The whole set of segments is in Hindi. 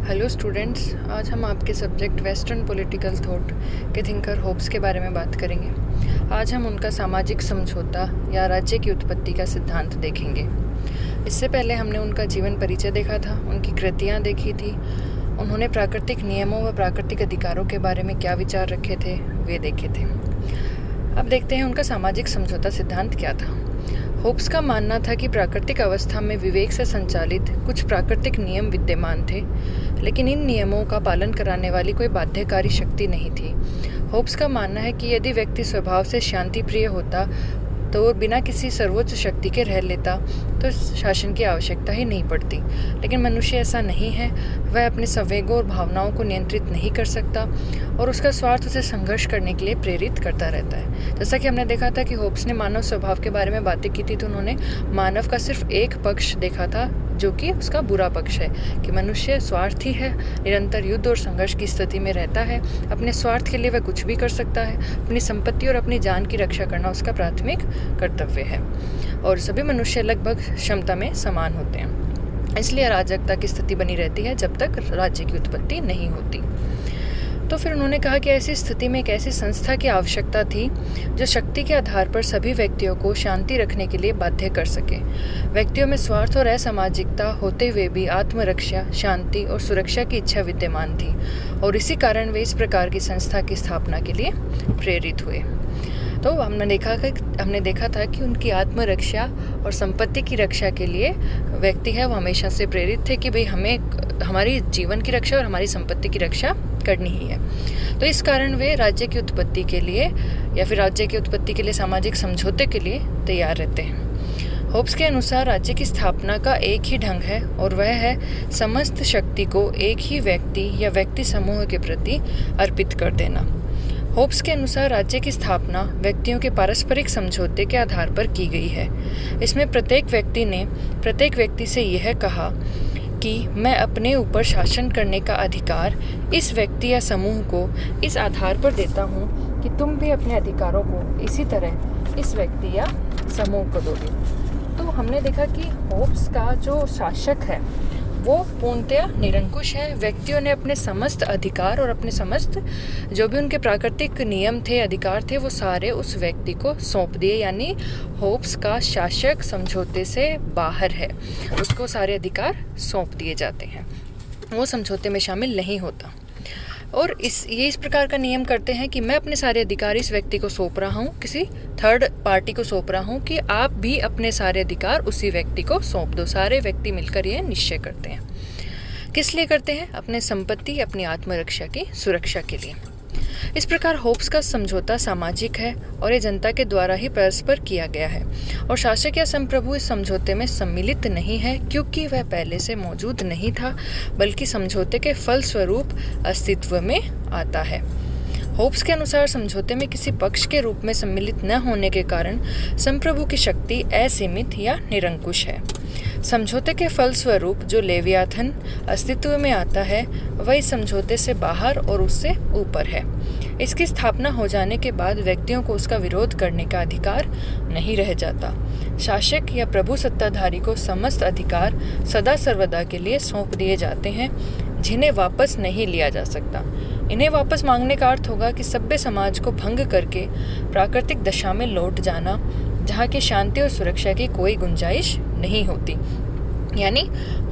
हेलो स्टूडेंट्स, आज हम आपके सब्जेक्ट वेस्टर्न पॉलिटिकल थॉट के थिंकर होब्स के बारे में बात करेंगे। आज हम उनका सामाजिक समझौता या राज्य की उत्पत्ति का सिद्धांत देखेंगे। इससे पहले हमने उनका जीवन परिचय देखा था, उनकी कृतियाँ देखी थी, उन्होंने प्राकृतिक नियमों व प्राकृतिक अधिकारों के बारे में क्या विचार रखे थे वे देखे थे। अब देखते हैं उनका सामाजिक समझौता सिद्धांत क्या था। होब्स का मानना था कि प्राकृतिक अवस्था में विवेक से संचालित कुछ प्राकृतिक नियम विद्यमान थे, लेकिन इन नियमों का पालन कराने वाली कोई बाध्यकारी शक्ति नहीं थी। होब्स का मानना है कि यदि व्यक्ति स्वभाव से शांति प्रिय होता तो वो बिना किसी सर्वोच्च शक्ति के रह लेता तो शासन की आवश्यकता ही नहीं पड़ती। लेकिन मनुष्य ऐसा नहीं है, वह अपने संवेगों और भावनाओं को नियंत्रित नहीं कर सकता और उसका स्वार्थ उसे संघर्ष करने के लिए प्रेरित करता रहता है। जैसा कि हमने देखा था कि होब्स ने मानव स्वभाव के बारे में बातें की थी, तो उन्होंने मानव का सिर्फ एक पक्ष देखा था जो कि उसका बुरा पक्ष है, कि मनुष्य स्वार्थी है, निरंतर युद्ध और संघर्ष की स्थिति में रहता है। अपने स्वार्थ के लिए वह कुछ भी कर सकता है। अपनी संपत्ति और अपनी जान की रक्षा करना उसका प्राथमिक कर्तव्य है और सभी मनुष्य लगभग क्षमता में समान होते हैं। इसलिए अराजकता की स्थिति बनी रहती है जब तक राज्य की उत्पत्ति नहीं होती। तो फिर उन्होंने कहा कि ऐसी स्थिति में एक ऐसी संस्था की आवश्यकता थी जो शक्ति के आधार पर सभी व्यक्तियों को शांति रखने के लिए बाध्य कर सके। व्यक्तियों में स्वार्थ और असामाजिकता होते हुए भी आत्मरक्षा, शांति और सुरक्षा की इच्छा विद्यमान थी और इसी कारण वे इस प्रकार की संस्था की स्थापना के लिए प्रेरित हुए। तो हमने देखा था कि उनकी आत्मरक्षा और संपत्ति की रक्षा के लिए व्यक्ति है वो हमेशा से प्रेरित थे कि भाई हमें हमारी जीवन की रक्षा और हमारी संपत्ति की रक्षा करनी ही है। तो इस कारण वे राज्य की उत्पत्ति के लिए या फिर राज्य की उत्पत्ति के लिए सामाजिक समझौते के लिए तैयार रहते हैं। होब्स के अनुसार राज्य की स्थापना का एक ही ढंग है और वह है समस्त शक्ति को एक ही व्यक्ति या व्यक्ति समूह के प्रति अर्पित कर देना। होब्स के अनुसार राज्य की स्थापना व्यक्तियों के पारस्परिक समझौते के आधार पर की गई है। इसमें प्रत्येक व्यक्ति ने प्रत्येक व्यक्ति से यह कहा कि मैं अपने ऊपर शासन करने का अधिकार इस व्यक्ति या समूह को इस आधार पर देता हूँ कि तुम भी अपने अधिकारों को इसी तरह इस व्यक्ति या समूह को दोगे। तो हमने देखा कि होब्स का जो शासक है वो पूर्णतया निरंकुश है। व्यक्तियों ने अपने समस्त अधिकार और अपने समस्त जो भी उनके प्राकृतिक नियम थे, अधिकार थे, वो सारे उस व्यक्ति को सौंप दिए। यानी होब्स का शासक समझौते से बाहर है, उसको सारे अधिकार सौंप दिए जाते हैं, वो समझौते में शामिल नहीं होता। और ये इस प्रकार का नियम करते हैं कि मैं अपने सारे अधिकार इस व्यक्ति को सौंप रहा हूँ, किसी थर्ड पार्टी को सौंप रहा हूँ कि आप भी अपने सारे अधिकार उसी व्यक्ति को सौंप दो। सारे व्यक्ति मिलकर यह निश्चय करते हैं। किस लिए करते हैं? अपने संपत्ति, अपनी आत्मरक्षा की सुरक्षा के लिए। इस प्रकार होब्स का समझौता सामाजिक है और ये जनता के द्वारा ही परस्पर किया गया है और शासक या संप्रभु इस समझौते में सम्मिलित नहीं है क्योंकि वह पहले से मौजूद नहीं था, बल्कि समझौते के फलस्वरूप अस्तित्व में आता है। होब्स के अनुसार समझौते में किसी पक्ष के रूप में सम्मिलित न होने के कारण संप्रभु की शक्ति असीमित या निरंकुश है। समझौते के फलस्वरूप जो लेवियाथन अस्तित्व में आता है वह इस समझौते से बाहर और उससे ऊपर है। इसकी स्थापना हो जाने के बाद व्यक्तियों को उसका विरोध करने का अधिकार नहीं रह जाता। शासक या प्रभु सत्ताधारी को समस्त अधिकार सदा सर्वदा के लिए सौंप दिए जाते हैं, जिन्हें वापस नहीं लिया जा सकता। इन्हें वापस मांगने का अर्थ होगा कि सभ्य समाज को भंग करके प्राकृतिक दशा में लौट जाना, जहाँ की शांति और सुरक्षा की कोई गुंजाइश नहीं होती। यानी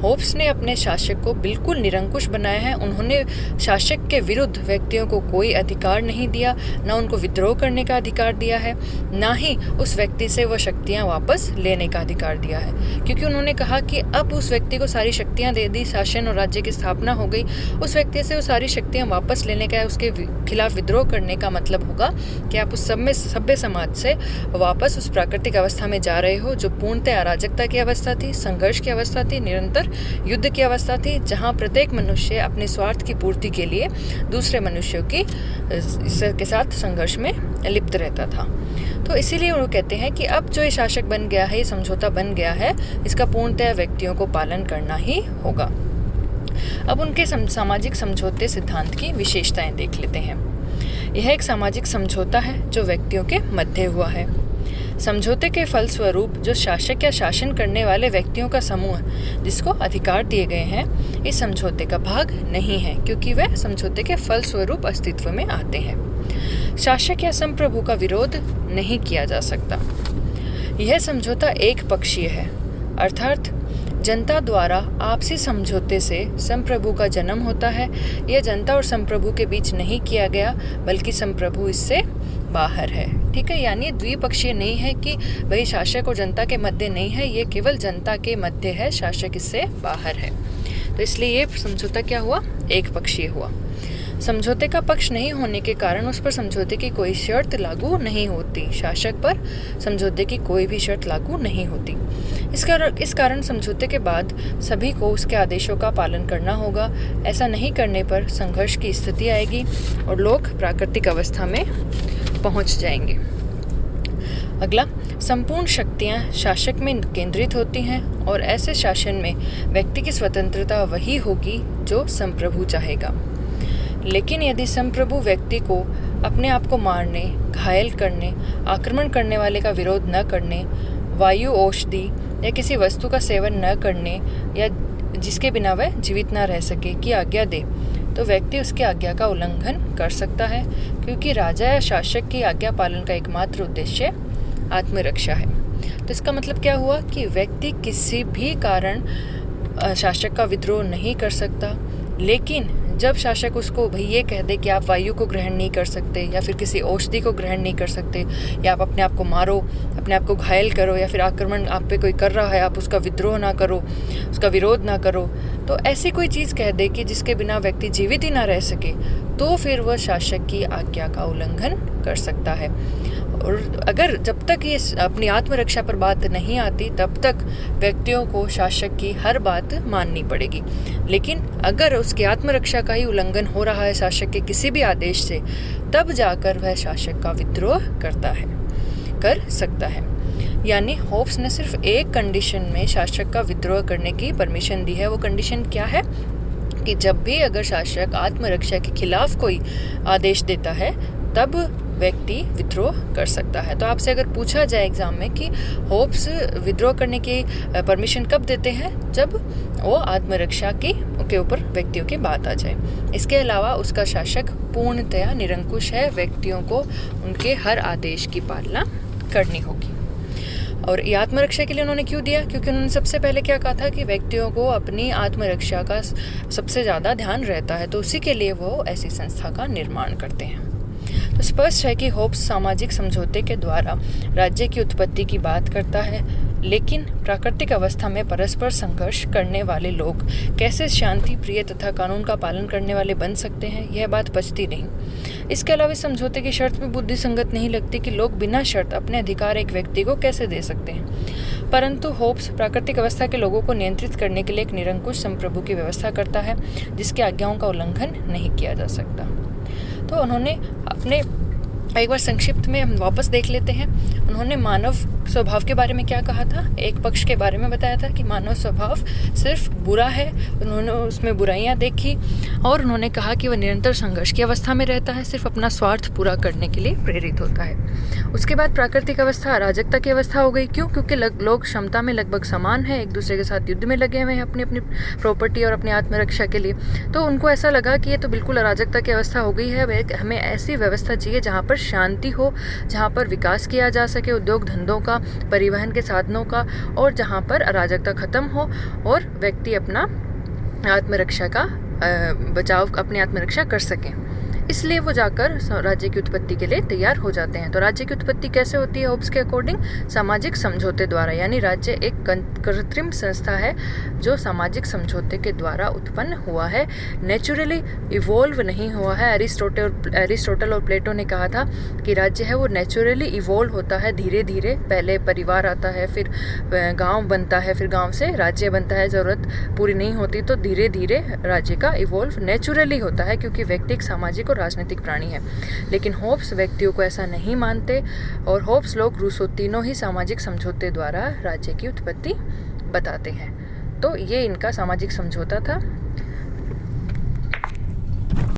होब्स ने अपने शासक को बिल्कुल निरंकुश बनाया है। उन्होंने शासक के विरुद्ध व्यक्तियों को कोई अधिकार नहीं दिया, ना उनको विद्रोह करने का अधिकार दिया है, ना ही उस व्यक्ति से वो शक्तियाँ वापस लेने का अधिकार दिया है, क्योंकि उन्होंने कहा कि अब उस व्यक्ति को सारी शक्तियाँ दे दी, शासन और राज्य की स्थापना हो गई, उस व्यक्ति से वो सारी शक्तियाँ वापस लेने का, उसके खिलाफ विद्रोह करने का मतलब होगा कि आप उस सभ्य समाज से वापस उस प्राकृतिक अवस्था में जा रहे हो जो पूर्णतः अराजकता की अवस्था थी, संघर्ष की अवस्था थी, निरंतर युद्ध की अवस्था थी, जहां प्रत्येक मनुष्य अपने स्वार्थ की पूर्ति के लिए दूसरे मनुष्यों के साथ संघर्ष में लिप्त रहता था। तो इसीलिए वो कहते हैं कि अब जो ये शासक बन गया है, ये समझौता बन गया है, इसका पूर्णतः व्यक्तियों को पालन करना ही होगा। अब उनके सामाजिक समझौते सिद्धांत की विशेषताएं देख लेते हैं। यह एक सामाजिक समझौता है जो व्यक्तियों के मध्य हुआ है। समझौते के फलस्वरूप जो शासक या शासन करने वाले व्यक्तियों का समूह जिसको अधिकार दिए गए हैं इस समझौते का भाग नहीं है, क्योंकि वह समझौते के फलस्वरूप अस्तित्व में आते हैं। शासक या संप्रभु का विरोध नहीं किया जा सकता। यह समझौता एक पक्षीय है, अर्थात जनता द्वारा आपसी समझौते से संप्रभु का जन्म होता है। यह जनता और संप्रभु के बीच नहीं किया गया, बल्कि संप्रभु इससे बाहर है। ठीक है, यानी द्विपक्षीय नहीं है कि भाई शासक और जनता के मध्य नहीं है, ये केवल जनता के मध्य है, शासक इससे बाहर है। तो इसलिए ये समझौता क्या हुआ, एक पक्षीय हुआ। समझौते का पक्ष नहीं होने के कारण उस पर समझौते की कोई शर्त लागू नहीं होती। शासक पर समझौते की कोई भी शर्त लागू नहीं होती। इस कारण समझौते के बाद सभी को उसके आदेशों का पालन करना होगा। ऐसा नहीं करने पर संघर्ष की स्थिति आएगी और लोग प्राकृतिक अवस्था में पहुंच जाएंगे। अगला, संपूर्ण शक्तियां शासक में केंद्रित होती हैं और ऐसे शासन में व्यक्ति की स्वतंत्रता वही होगी जो संप्रभु चाहेगा। लेकिन यदि संप्रभु व्यक्ति को अपने आप को मारने, घायल करने, आक्रमण करने वाले का विरोध न करने, वायु, औषधि या किसी वस्तु का सेवन न करने या जिसके बिना वह जीवित न रह सके की आज्ञा दे, तो व्यक्ति उसकी आज्ञा का उल्लंघन कर सकता है, क्योंकि राजा या शासक की आज्ञा पालन का एकमात्र उद्देश्य आत्मरक्षा है। तो इसका मतलब क्या हुआ कि व्यक्ति किसी भी कारण शासक का विद्रोह नहीं कर सकता, लेकिन जब शासक उसको भाई ये कह दे कि आप वायु को ग्रहण नहीं कर सकते या फिर किसी औषधि को ग्रहण नहीं कर सकते, या आप अपने आप को मारो, अपने आप को घायल करो, या फिर आक्रमण आप पे कोई कर रहा है आप उसका विद्रोह ना करो, उसका विरोध ना करो, तो ऐसी कोई चीज़ कह दे कि जिसके बिना व्यक्ति जीवित ही ना रह सके, तो फिर वह शासक की आज्ञा का उल्लंघन कर सकता है। और अगर जब तक ये अपनी आत्मरक्षा पर बात नहीं आती तब तक व्यक्तियों को शासक की हर बात माननी पड़ेगी। लेकिन अगर उसकी आत्मरक्षा का ही उल्लंघन हो रहा है शासक के किसी भी आदेश से, तब जाकर वह शासक का विद्रोह कर सकता है। यानी होब्स ने सिर्फ एक कंडीशन में शासक का विद्रोह करने की परमिशन दी है। वो कंडीशन क्या है कि जब भी अगर शासक आत्मरक्षा के खिलाफ कोई आदेश देता है तब व्यक्ति विद्रोह कर सकता है। तो आपसे अगर पूछा जाए एग्जाम में कि होब्स विद्रोह करने की परमिशन कब देते हैं, जब वो आत्मरक्षा के ऊपर व्यक्तियों की बात आ जाए। इसके अलावा उसका शासक पूर्णतया निरंकुश है, व्यक्तियों को उनके हर आदेश की पालना करनी होगी। और ये आत्मरक्षा के लिए उन्होंने क्यों दिया, क्योंकि उन्होंने सबसे पहले क्या कहा था कि व्यक्तियों को अपनी आत्मरक्षा का सबसे ज़्यादा ध्यान रहता है, तो उसी के लिए वो ऐसी संस्था का निर्माण करते हैं। तो स्पष्ट है कि होब्स सामाजिक समझौते के द्वारा राज्य की उत्पत्ति की बात करता है, लेकिन प्राकृतिक अवस्था में परस्पर संघर्ष करने वाले लोग कैसे शांति प्रिय तथा कानून का पालन करने वाले बन सकते हैं, यह बात बचती नहीं। इसके अलावा इस समझौते की शर्त भी बुद्धिसंगत नहीं लगती कि लोग बिना शर्त अपने अधिकार एक व्यक्ति को कैसे दे सकते हैं। परंतु होब्स प्राकृतिक अवस्था के लोगों को नियंत्रित करने के लिए एक निरंकुश संप्रभु की व्यवस्था करता है, जिसकी आज्ञाओं का उल्लंघन नहीं किया जा सकता। तो उन्होंने अपने एक बार संक्षिप्त में हम वापस देख लेते हैं। उन्होंने मानव स्वभाव के बारे में क्या कहा था, एक पक्ष के बारे में बताया था कि मानव स्वभाव सिर्फ बुरा है, उन्होंने उसमें बुराइयां देखी और उन्होंने कहा कि वह निरंतर संघर्ष की अवस्था में रहता है, सिर्फ अपना स्वार्थ पूरा करने के लिए प्रेरित होता है। उसके बाद प्राकृतिक अवस्था अराजकता की अवस्था हो गई। क्यों? क्योंकि लोग क्षमता में लगभग समान है, एक दूसरे के साथ युद्ध में लगे हुए हैं अपनी अपनी प्रॉपर्टी और अपनी आत्मरक्षा के लिए। तो उनको ऐसा लगा कि ये तो बिल्कुल अराजकता की अवस्था हो गई है, हमें ऐसी व्यवस्था चाहिए जहाँ पर शांति हो, जहाँ पर विकास किया जा सके उद्योग धंधों का, परिवहन के साधनों का, और जहाँ पर अराजकता खत्म हो और व्यक्ति अपना आत्मरक्षा का अपनी आत्मरक्षा कर सकें। इसलिए वो जाकर राज्य की उत्पत्ति के लिए तैयार हो जाते हैं। तो राज्य की उत्पत्ति कैसे होती है होब्स के अकॉर्डिंग? सामाजिक समझौते द्वारा। यानी राज्य एक कृत्रिम संस्था है जो सामाजिक समझौते के द्वारा उत्पन्न हुआ है, नेचुरली इवोल्व नहीं हुआ है। एरिस्टोटल और प्लेटो ने कहा था कि राज्य है वो नेचुरली इवोल्व होता है, धीरे धीरे। पहले परिवार आता है, फिर गाँव बनता है, फिर गाँव से राज्य बनता है। ज़रूरत पूरी नहीं होती तो धीरे धीरे राज्य का इवोल्व नेचुरली होता है, क्योंकि व्यक्ति एक सामाजिक और राजनीतिक प्राणी है। लेकिन होब्स व्यक्तियों को ऐसा नहीं मानते और होब्स लोग रूसो तीनों ही सामाजिक समझौते द्वारा राज्य की उत्पत्ति बताते हैं। तो ये इनका सामाजिक समझौता था।